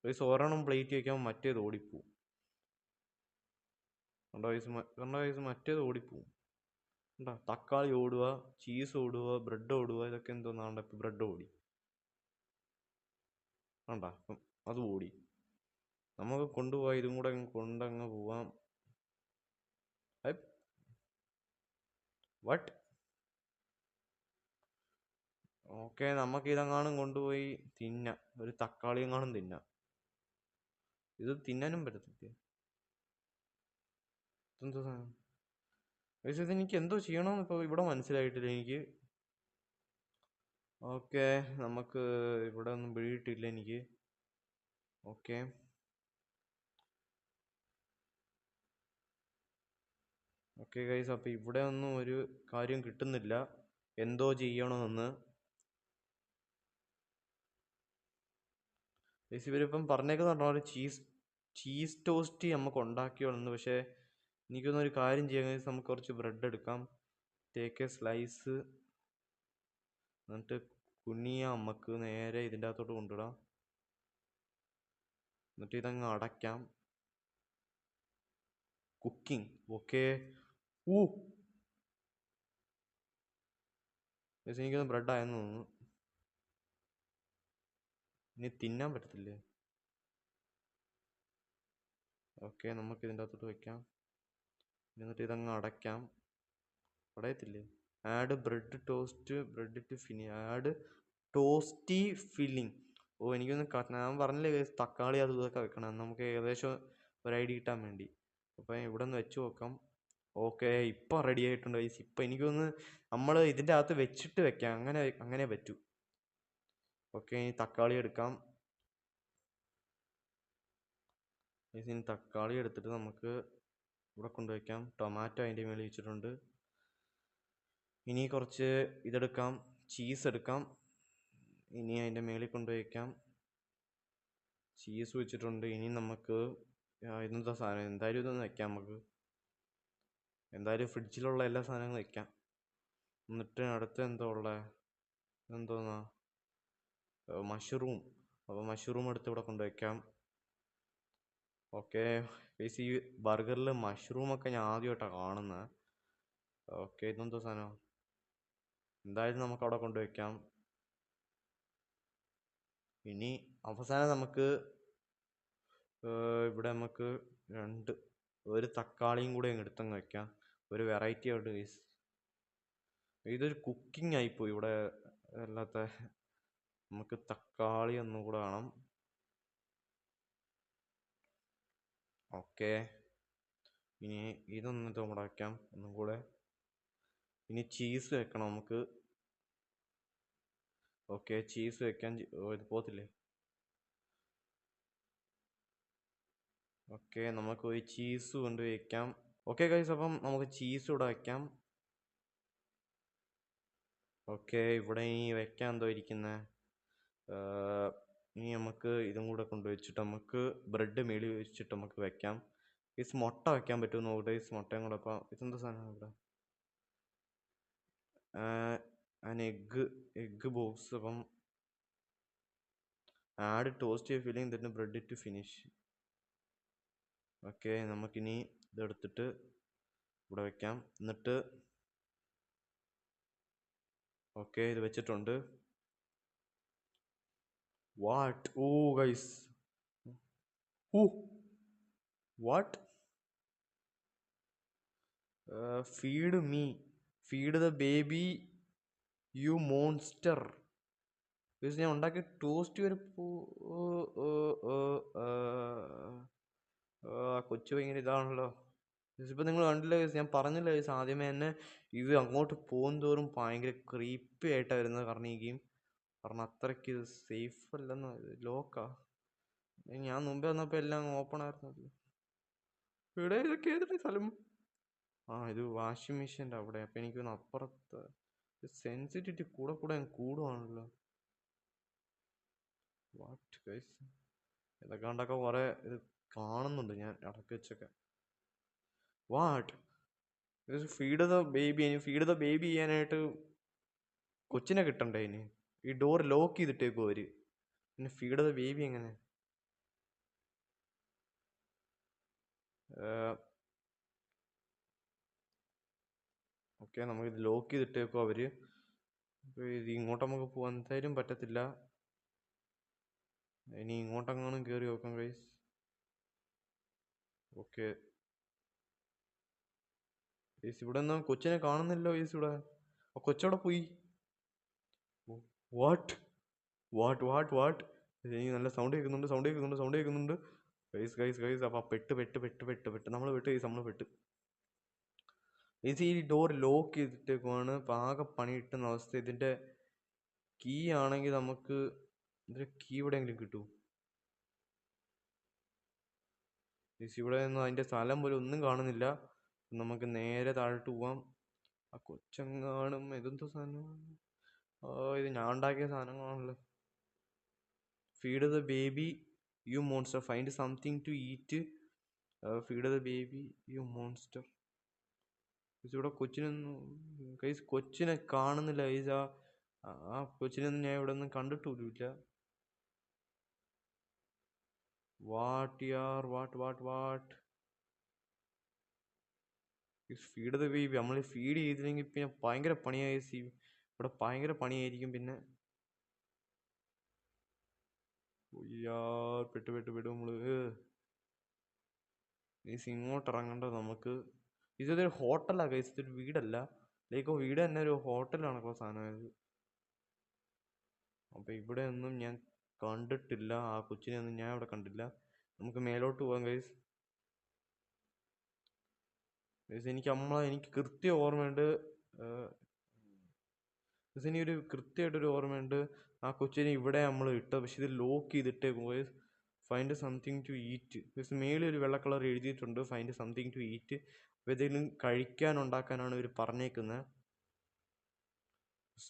ഗൈസ് ഒരെണ്ണം പ്ലേറ്റ് വയ്ക്കുമ്പോൾ മറ്റേത് ഓടിപ്പോവും. കണ്ട ഗൈസ് മറ്റേത് ഓടിപ്പോവും. കണ്ടാ തക്കാളി ഓടുക, ചീസ് ഓടുക, ബ്രെഡ് ഓടുക. ഇതൊക്കെ എന്തോന്നാണ്ട് ഇപ്പം ബ്രെഡ് ഓടി. കണ്ടാ അപ്പം അത് ഓടി. നമുക്ക് കൊണ്ടുപോകാം. ഇതും കൂടെ കൊണ്ടങ്ങ് പോവാം. വട്ട് ഓക്കെ, നമുക്ക് ഇതെങ്ങാനും കൊണ്ടുപോയി തിന്നാം. ഒരു തക്കാളി എങ്ങാനും തിന്നാം. ഇത് തിന്നാനും പറ്റത്തില്ല. ഇതെന്തോ സാധനം. പക്ഷേ ഇതെനിക്ക് എന്തോ ചെയ്യണമെന്ന് ഇപ്പോൾ ഇവിടെ മനസ്സിലായിട്ടില്ല എനിക്ക്. ഓക്കെ, നമുക്ക് ഇവിടെ ഒന്നും പിടിയിട്ടില്ല എനിക്ക്. ഓക്കെ ഓക്കെ ഗൈസ്, അപ്പോൾ ഇവിടെ ഒന്നും ഒരു കാര്യം കിട്ടുന്നില്ല. എന്തോ ചെയ്യണമെന്ന് ഗൈസ് ഇവരിപ്പം പറഞ്ഞേക്കുന്നുണ്ടോ ഒരു ചീസ് ടോസ്റ്റ് നമുക്ക് ഉണ്ടാക്കിയോളന്ന്. പക്ഷേ എനിക്കൊന്നൊരു കാര്യം ചെയ്യാം ഗൈസ്. നമുക്ക് കുറച്ച് ബ്രെഡ് എടുക്കാം. Take A slice. എന്നിട്ട് നമുക്ക് നേരെ ഇതിൻ്റെ അകത്തോട്ട് കൊണ്ടിടാം. എന്നിട്ട് ഇതങ്ങ് അടയ്ക്കാം. കുക്കിംഗ്. ഓക്കെ. ഗൈസ് എനിക്കൊന്ന് ബ്രെഡ് ആയെന്ന് തോന്നുന്നു. ഇനി തിന്നാൻ പറ്റത്തില്ലേ? ഓക്കെ, നമുക്ക് ഇതിൻ്റെ അകത്തോട്ട് വയ്ക്കാം. എന്നിട്ട് ഇതങ്ങ് അടയ്ക്കാം. അടയത്തില്ലേ? Add bread toast, bread to add toastie filling. Oh എനിക്കൊന്ന് ഞാൻ പറഞ്ഞില്ലേ തക്കാളി അത് ഇതൊക്കെ വെക്കണം. നമുക്ക് ഏകദേശം ഒരു ഐഡിയ കിട്ടാൻ വേണ്ടി. അപ്പം ഇവിടെ നിന്ന് വെച്ച് നോക്കാം. ഓക്കെ, ഇപ്പം റെഡി ആയിട്ടുണ്ട് ഗൈസ്. ഇപ്പം എനിക്കൊന്ന് നമ്മൾ ഇതിൻ്റെ അകത്ത് വെച്ചിട്ട് വെക്കാം. അങ്ങനെ പറ്റൂ. ഓക്കെ, ഇനി തക്കാളി എടുക്കാം. ഇനി തക്കാളി എടുത്തിട്ട് നമുക്ക് ഇവിടെ കൊണ്ടുവയ്ക്കാം. ടൊമാറ്റോ അതിൻ്റെ മേളിൽ വെച്ചിട്ടുണ്ട്. ഇനി കുറച്ച് ഇതെടുക്കാം, ചീസ് എടുക്കാം. ഇനി അതിൻ്റെ മേളിൽ കൊണ്ടുവയ്ക്കാം. ചീസ് വെച്ചിട്ടുണ്ട്. ഇനി നമുക്ക് ഇതെന്താ സാധനം, എന്തായാലും ഇതൊന്ന് വെക്കാം. നമുക്ക് എന്തായാലും ഫ്രിഡ്ജിലുള്ള എല്ലാ സാധനങ്ങളും വെക്കാം. എന്നിട്ട് അടുത്ത് എന്തോ ഉള്ളത്, എന്തോന്നാ, മഷ്റൂം. അപ്പോൾ മഷ്റൂം എടുത്ത് ഇവിടെ കൊണ്ടുവയ്ക്കാം. ഓക്കെ, ബേസ് ഈ ബർഗറിൽ മഷ്റൂമൊക്കെ ഞാൻ ആദ്യമായിട്ടാണ് കാണുന്നത്. ഓക്കെ, ഇതെന്തോ സാധനം. എന്തായാലും നമുക്ക് അവിടെ കൊണ്ടുവയ്ക്കാം. ഇനി അവസാനം നമുക്ക് ഇവിടെ നമുക്ക് ഒരു തക്കാളിയും കൂടെ അങ്ങ് എടുത്തങ്ങ് വെക്കാം. ഒരു വെറൈറ്റി ആയിട്ട് ഗൈസ്. ഇതൊരു കുക്കിംഗ് ആയിപ്പോയി ഇവിടെ. അല്ലാത്ത നമുക്ക് തക്കാളി ഒന്നും കൂടെ വേണം. ഓക്കെ, ഇനി ഇതൊന്നും കൂടെ വയ്ക്കാം ഒന്നും കൂടെ. ഇനി ചീസ് വെക്കണം നമുക്ക്. ഓക്കെ, ചീസ് വെക്കാൻ. ഇത് പോകത്തില്ലേ? ഓക്കെ, നമുക്ക് ഒരു ചീസ് കൊണ്ട് വയ്ക്കാം. ഓക്കെ ഗൈസ്, അപ്പം നമുക്ക് ചീസ് ഇവിടെ വയ്ക്കാം. ഓക്കെ, ഇവിടെ ഇനി വെക്കാൻ എന്തോ ഇരിക്കുന്നത്. ഇനി നമുക്ക് ഇതും കൂടെ കൊണ്ടുവച്ചിട്ട് നമുക്ക് ബ്രെഡ് മേളിൽ വെച്ചിട്ട് നമുക്ക് വെക്കാം. ഗൈസ് മുട്ട വെക്കാൻ പറ്റുമോ നോക്കട്ടെ ഗൈസ്. മുട്ടയും കൂടെ. അപ്പം ഇതെന്താ സാധനം ഇവിടെ? Egg box. അപ്പം ആഡ് ടോസ്റ്റ് ഫില്ലിംഗ് തന്നെ ബ്രെഡ് ടു ഫിനിഷ്. ഓക്കെ, നമുക്കിനി ഇതെടുത്തിട്ട് ഇവിടെ വെക്കാം. എന്നിട്ട് ഓക്കെ, ഇത് വെച്ചിട്ടുണ്ട്. What? Oh guys, what? Feed me, feed the baby you monster. Because ഞാൻ ഉണ്ടാക്കിയ ടോസ്റ്റ് വരെ കൊച്ചു ഭയങ്കര ഇതാണല്ലോ. ഇപ്പം നിങ്ങൾ കണ്ടില്ല ഗൈസ്, ഞാൻ പറഞ്ഞില്ല ഗൈസ് ആദ്യമേ തന്നെ ഇത് അങ്ങോട്ട് പോകും തോറും ഭയങ്കര ക്രീപ്പി ആയിട്ടാണ് വരുന്നത്. കാരണം ഈ ഗെയിം കാരണം അത്രയ്ക്ക് സേഫ് അല്ലെന്ന്. ലോക്കാ. ഞാൻ മുമ്പേ വന്നപ്പോൾ എല്ലാം ഓപ്പൺ ആയിരുന്നു. ഇവിടെ ഇതൊക്കെ ഏതൊക്കെ സ്ഥലം? ഇത് വാഷിംഗ് മെഷീൻ്റെ അവിടെ. അപ്പം എനിക്കൊന്ന് അപ്പുറത്ത് സെൻസിറ്റിവിറ്റി കൂടെ കൂടുവാണല്ലോ. വാട്ട് ഗൈസ്, ഇതൊക്കെ കണ്ടൊക്കെ കുറേ ഇത് കാണുന്നുണ്ട് ഞാൻ ഇടയ്ക്ക് വെച്ചൊക്കെ. What feed the baby? Feed the baby ചെയ്യാനായിട്ട് കൊച്ചിനെ കിട്ടണ്ടേ ഇനി? ഈ ഡോർ ലോക്ക് ചെയ്തിട്ടേക്കും അവര്. പിന്നെ ഫീഡ് ദ ബേബി എങ്ങനെ? ഓക്കെ, നമുക്കിത് ലോക്ക് ചെയ്തിട്ടേക്കും അവര്. ഇത് ഇങ്ങോട്ട് നമുക്ക് പോകാൻ എന്തായാലും പറ്റത്തില്ല. ഇനി ഇങ്ങോട്ടെങ്ങാനും കയറി നോക്കാം ഗൈസ്. ഓക്കെ ഗൈസ്, ഇവിടെ ഒന്നും കൊച്ചിനെ കാണുന്നില്ലോ ഗൈസ്. ഇവിടെ കൊച്ചവിടെ പോയി. വാട്ട് വാട്ട് വാട്ട് വാട്ട് എനിക്ക് നല്ല സൗണ്ട് കേൾക്കുന്നുണ്ട്. ഗൈസ് അപ്പം പെട്ട് നമ്മൾ പെട്ട് ഗൈസ്, നമ്മൾ പെട്ട് ഗൈസ്. ഈ ഡോർ ലോക്ക് ചെയ്തിട്ടേക്കുവാണ്. അപ്പം ആകെ പണി കിട്ടുന്ന അവസ്ഥ. ഇതിൻ്റെ കീ ആണെങ്കിൽ നമുക്ക് ഇതിൻ്റെ കീ എവിടെയെങ്കിലും കിട്ടുമോ ഗൈസ്? ഇവിടെ ഒന്നും അതിൻ്റെ സ്ഥലം പോലും ഒന്നും കാണുന്നില്ല. നമുക്ക് നേരെ താഴോട്ട് പോവാം. ആ കൊച്ചെങ്ങാനും ഇതെന്തോ സാധനം? ഇത് ഞാൻ ഉണ്ടാക്കിയ സാധനങ്ങളാണല്ലോ. Feed the baby you monster, find something to eat. Feed the baby you monster. ഇവിടെ കൊച്ചിനൊന്നും ഗൈസ്, കൊച്ചിനെ കാണുന്നില്ല ഗൈസ്. ആ കൊച്ചിനൊന്നും ഞാൻ ഇവിടെ ഒന്നും കണ്ടിട്ട് പോലുമില്ല. വാട്ട് ഫീഡ് ദ ബേബി നമ്മൾ ഫീഡ് ചെയ്തില്ലെങ്കിൽ പിന്നെ ഭയങ്കര പണിയായി. ഇവിടെ ഭയങ്കര പണിയായിരിക്കും പിന്നെ. പെട്ട് നമ്മള് ഗൈസ് ഇങ്ങോട്ട് ഇറങ്ങണ്ട നമുക്ക്. ഇതൊരു ഹോട്ടലാണ് ഗൈസ്, ഇതൊരു വീടല്ല. ലൈക്ക് വീട് തന്നെ ഒരു ഹോട്ടലാണ് സാധനമായത്. അപ്പം ഇവിടെ ഒന്നും ഞാൻ കണ്ടിട്ടില്ല. ആ കൊച്ചിനെ ഒന്നും ഞാൻ ഇവിടെ കണ്ടില്ല. നമുക്ക് മേലോട്ട് പോകാം ഗൈസ്. എനിക്ക് കൃത്യം ഓർമ്മയുണ്ട്. ഇനി ഒരു കൃത്യമായിട്ടൊരു ഓർമ്മയുണ്ട്. ആ കൊച്ചിനെ ഇവിടെ നമ്മൾ ഇട്ടത്, പക്ഷെ ഇത് ലോക്ക് ചെയ്തിട്ടേക്കും guys. Find something to eat guys. മേളിൽ ഒരു വെള്ള കളർ എഴുതിയിട്ടുണ്ട്, ഫൈൻഡ് സംതിങ് ടു ഈറ്റ്. അപ്പോൾ എന്തെങ്കിലും കഴിക്കാൻ ഉണ്ടാക്കാനാണ് ഇവർ പറഞ്ഞേക്കുന്നത്.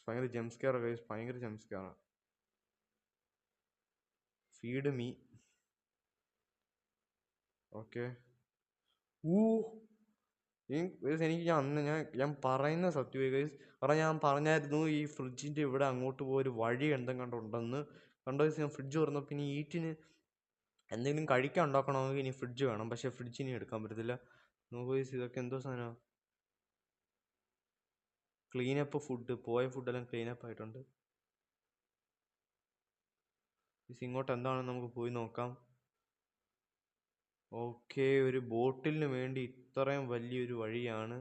ഭയങ്കര ജംസ്കെയർ ഗൈസ്, ഭയങ്കര ജംസ്കെയറാണ്. Feed me. ഓക്കെ. എനിക്ക് ഞാൻ പറയുന്ന സത്യമായി ഗൈസ്. കാരണം ഞാൻ പറഞ്ഞായിരുന്നു ഈ ഫ്രിഡ്ജിൻ്റെ ഇവിടെ അങ്ങോട്ട് പോയൊരു വഴി കണ്ടുണ്ടെന്ന്. കണ്ടോ ഗൈസ്? ഞാൻ ഫ്രിഡ്ജ് തുറന്നു. പിന്നെ ഈറ്റിന് എന്തെങ്കിലും കഴിക്കാൻ ഉണ്ടാക്കണമെങ്കിൽ ഇനി ഫ്രിഡ്ജ് വേണം. പക്ഷേ ഫ്രിഡ്ജ് ഇനി എടുക്കാൻ പറ്റത്തില്ല. നോക്കൂ ഗൈസ്, ഇതൊക്കെ എന്തോ സാധനമാണ്. ക്ലീനപ്പ് ഫുഡ്, പോയ ഫുഡെല്ലാം ക്ലീനപ്പ് ആയിട്ടുണ്ട്. ഇങ്ങോട്ട് എന്താണെന്ന് നമുക്ക് പോയി നോക്കാം. ഓക്കെ, ഒരു ബോട്ടിലിന് വേണ്ടി ഇത്രയും വലിയൊരു വഴിയാണ്.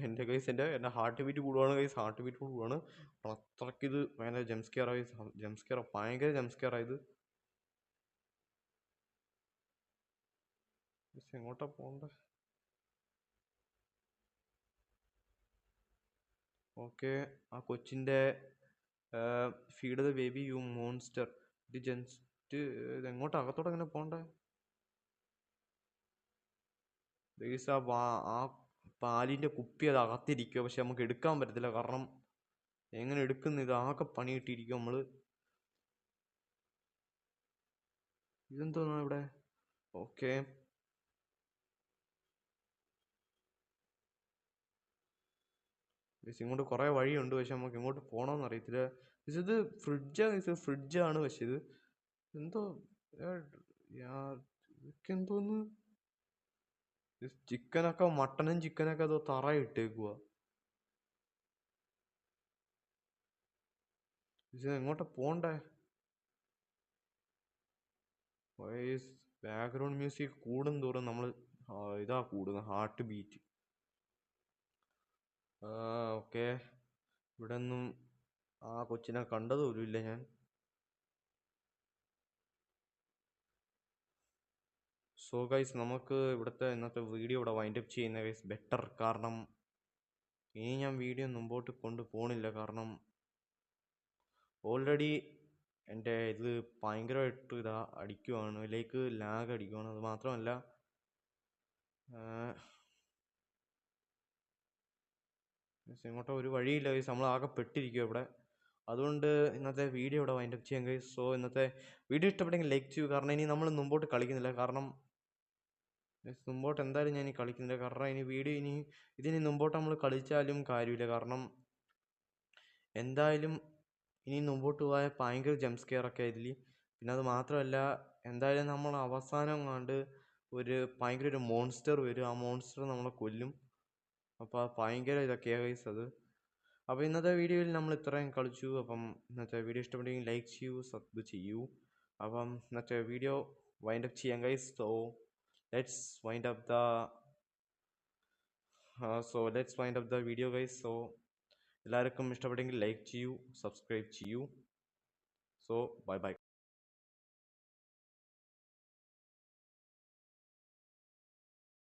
എൻ്റെ കൈസ്, എൻ്റെ ഹാർട്ട് ബീറ്റ് കൂടുവാണ്. അത്രയ്ക്ക് ഇത് ഭയങ്കര ഭയങ്കര ജംസ്കെയറായത്. എങ്ങോട്ടാ പോണ്ടേ? ഓക്കെ, ആ കൊച്ചിൻ്റെ feed the baby you monster. ഇത് എങ്ങോട്ടാ? അകത്തോടെ എങ്ങനെ പോണ്ടേ? ആ പാലിൻ്റെ കുപ്പി അത് അകത്തിരിക്കുക, പക്ഷെ നമുക്ക് എടുക്കാൻ പറ്റത്തില്ല. കാരണം എങ്ങനെ എടുക്കുന്ന? ഇത് ആകെ പണി കിട്ടിയിരിക്കും നമ്മൾ. ഇതെന്തോന്നാ ഇവിടെ? ഓക്കെ, ഇങ്ങോട്ട് കുറേ വഴിയുണ്ട്, പക്ഷെ നമുക്ക് എങ്ങോട്ട് പോകണമെന്ന് അറിയത്തില്ല. ഇത് ഫ്രിഡ്ജാണ്. പക്ഷെ ഇത് എന്തോ ഇതൊക്കെ എന്തോന്ന്? മട്ടനും ചിക്കനൊക്കെ അതോ തറ ഇട്ടേക്കുക. ഇത് എങ്ങോട്ടാ പോണ്ടേ? ബാക്ക്ഗ്രൗണ്ട് മ്യൂസിക് കൂടും തോറും നമ്മൾ കൂടുന്നത് ഹാർട്ട് ബീറ്റ്. ഓക്കെ, ഇവിടെ ഒന്നും ആ കൊച്ചിനെ കണ്ടതുപോലും ഇല്ല ഞാൻ. സോ ഗൈസ്, നമുക്ക് ഇവിടുത്തെ ഇന്നത്തെ വീഡിയോ ഇവിടെ വൈൻഡപ്പ് ചെയ്യുന്ന ഗൈസ് ബെറ്റർ. കാരണം ഇനി ഞാൻ വീഡിയോ മുമ്പോട്ട് കൊണ്ടുപോകണില്ല, കാരണം ഓൾറെഡി എൻ്റെ ഇത് ഭയങ്കരമായിട്ട് അടിക്കുവാണ്, ഇതിലേക്ക് ലാഗ് അടിക്കുവാണ്. അത് മാത്രമല്ല ഇങ്ങോട്ടോ ഒരു വഴിയില്ല ഗൈസ്, നമ്മൾ ആകെ പെട്ടിരിക്കുക ഇവിടെ. അതുകൊണ്ട് ഇന്നത്തെ വീഡിയോ ഇവിടെ വൈൻഡപ്പ് ചെയ്യാം ഗൈസ്. സോ ഇന്നത്തെ വീഡിയോ ഇഷ്ടപ്പെട്ടെങ്കിൽ ലൈക്ക് ചെയ്യൂ, കാരണം ഇനി നമ്മൾ മുമ്പോട്ട് കളിക്കുന്നില്ല. കാരണം മുമ്പോട്ട് എന്തായാലും ഞാൻ ഇനി കളിക്കുന്നില്ല, കാരണം ഇതിനി മുമ്പോട്ട് നമ്മൾ കളിച്ചാലും കാര്യമില്ല. കാരണം എന്തായാലും ഇനി മുമ്പോട്ട് പോയാൽ ഭയങ്കര ജംപ് സ്കെയറൊക്കെ ഇതിൽ. പിന്നെ അത് മാത്രമല്ല, എന്തായാലും നമ്മൾ അവസാനം കണ്ട് ഭയങ്കര ഒരു മോൺസ്റ്റർ വരും, ആ മോൺസ്റ്റർ നമ്മളെ കൊല്ലും. അപ്പോൾ ഭയങ്കര ഇതൊക്കെയാണ് ഗൈസ് അത്. അപ്പോൾ ഇന്നത്തെ വീഡിയോയിൽ നമ്മൾ ഇത്രയും കളിച്ചു. അപ്പം ഇന്നത്തെ വീഡിയോ ഇഷ്ടപ്പെട്ടെങ്കിൽ ലൈക്ക് ചെയ്യൂ, സബ് ചെയ്യൂ. അപ്പം ഇന്നത്തെ വീഡിയോ വൈൻഡപ്പ് ചെയ്യാം guys. Let's wind up the video guys. So എല്ലാവർക്കും ഇഷ്ടപ്പെട്ടെങ്കിൽ ലൈക്ക് ചെയ്യൂ, സബ്സ്ക്രൈബ് ചെയ്യൂ. So bye bye.